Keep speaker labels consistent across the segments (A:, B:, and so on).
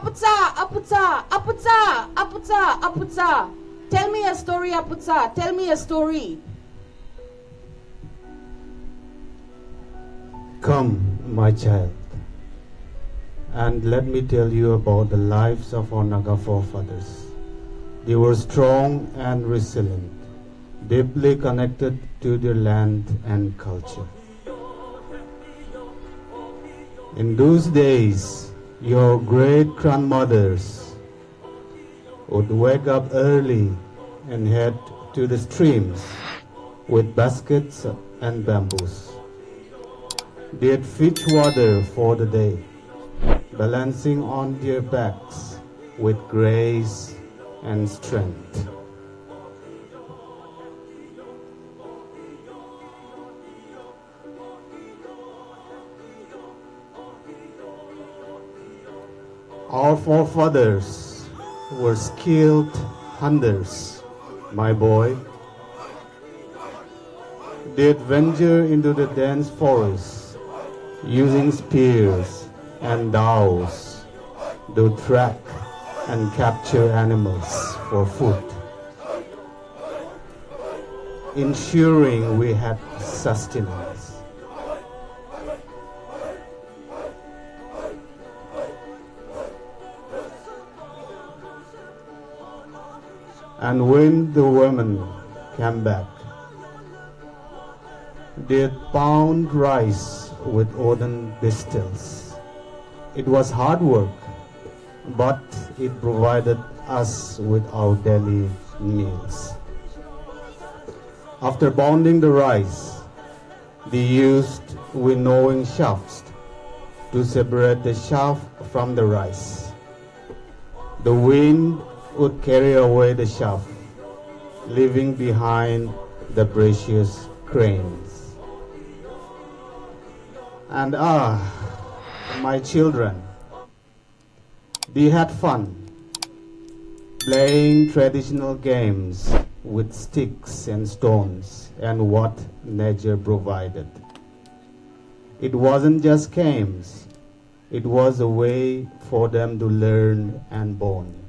A: Aputsa, Aputsa, Aputsa, Aputsa, Aputsa. Tell me a story, Aputsa. Tell me a story.
B: Come, my child, and let me tell you about the lives of our Naga forefathers. They were strong and resilient, deeply connected to their land and culture. In those days, your great-grandmothers would wake up early and head to the streams with baskets and bamboos. They'd fetch water for the day, balancing on their backs with grace and strength. Our forefathers were skilled hunters, my boy. They'd venture into the dense forests, using spears and bows to track and capture animals for food, ensuring we had sustenance. And when the women came back, they'd pound rice with wooden pestles. It was hard work, but it provided us with our daily meals. After pounding the rice, they used winnowing shafts to separate the chaff from the rice. The wind would carry away the chaff, leaving behind the precious grains. And my children, they had fun playing traditional games with sticks and stones and what nature provided. It wasn't just games, it was a way for them to learn and bond.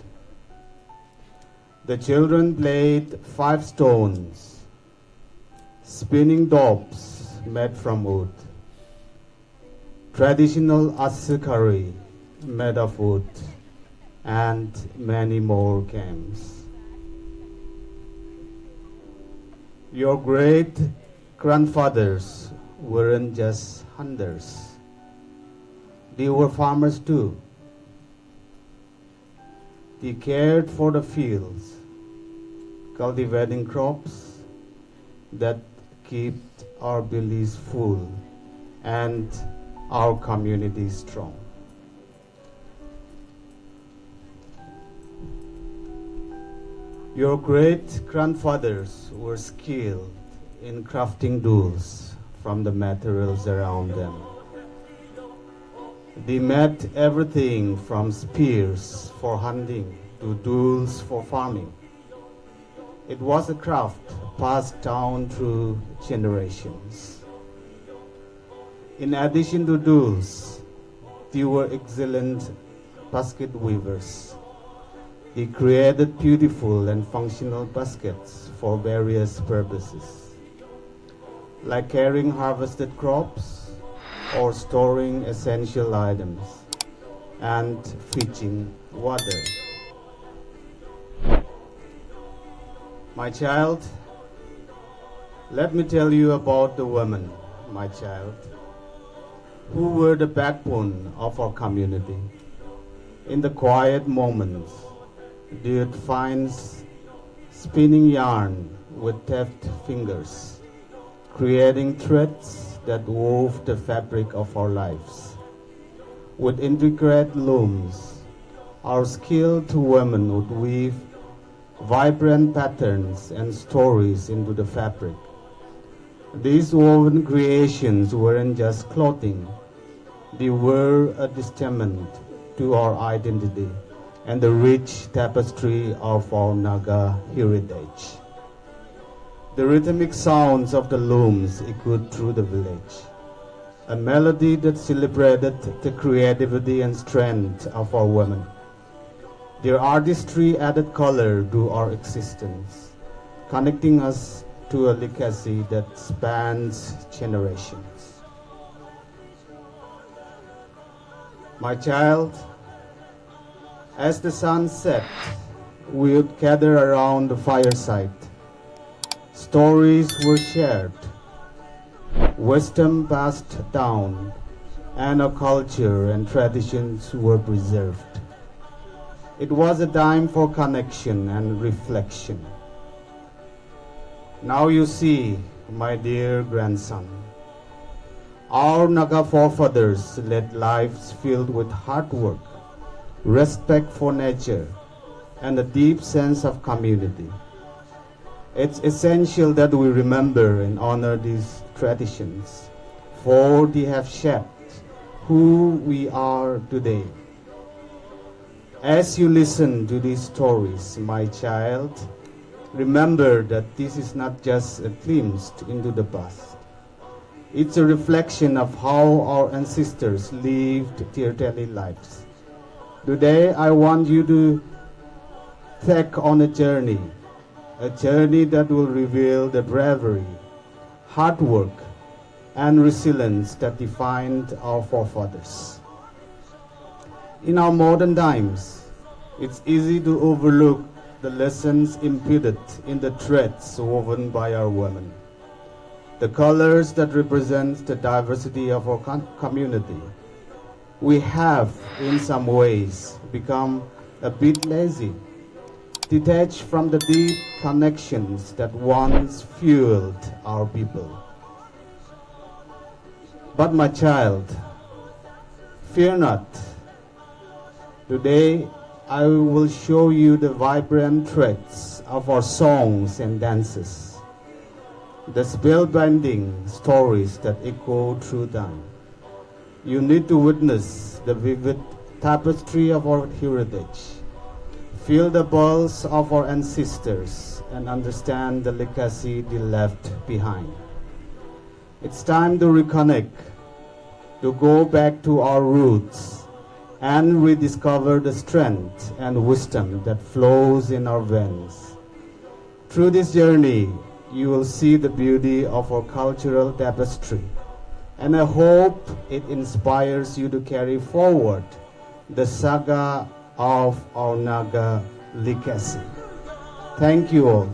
B: The children played five stones, spinning tops made from wood, traditional asukari made of wood, and many more games. Your great-grandfathers weren't just hunters. They were farmers too. They cared for the fields, cultivating crops that kept our bellies full and our community strong. Your great-grandfathers were skilled in crafting tools from the materials around them. They made everything from spears for hunting to tools for farming. It was a craft passed down through generations. In addition to tools, they were excellent basket weavers. They created beautiful and functional baskets for various purposes, like carrying harvested crops or storing essential items and fetching water. My child, let me tell you about the women, my child, who were the backbone of our community. In the quiet moments, they would find spinning yarn with deft fingers, creating threads that wove the fabric of our lives. With intricate looms, our skilled women would weave vibrant patterns and stories into the fabric. These woven creations weren't just clothing, they were a testament to our identity and the rich tapestry of our Naga heritage. The rhythmic sounds of the looms echoed through the village, a melody that celebrated the creativity and strength of our women. Their artistry added color to our existence, connecting us to a legacy that spans generations. My child, as the sun set, we would gather around the fireside. Stories were shared, wisdom passed down, and our culture and traditions were preserved. It was a time for connection and reflection. Now you see, my dear grandson, our Naga forefathers led lives filled with hard work, respect for nature, and a deep sense of community. It's essential that we remember and honor these traditions, for they have shaped who we are today. As you listen to these stories, my child, remember that this is not just a glimpse into the past. It's a reflection of how our ancestors lived their daily lives. Today, I want you to take on a journey that will reveal the bravery, hard work, and resilience that defined our forefathers. In our modern times, it's easy to overlook the lessons imbedded in the threads woven by our women, the colors that represent the diversity of our community. We have, in some ways, become a bit lazy, detached from the deep connections that once fueled our people. But my child, fear not. Today, I will show you the vibrant threads of our songs and dances, the spellbinding stories that echo through time. You need to witness the vivid tapestry of our heritage, feel the pulse of our ancestors, and understand the legacy they left behind. It's time to reconnect, to go back to our roots, and rediscover the strength and wisdom that flows in our veins. Through this journey, you will see the beauty of our cultural tapestry, and I hope it inspires you to carry forward the saga of our Naga legacy. Thank you all.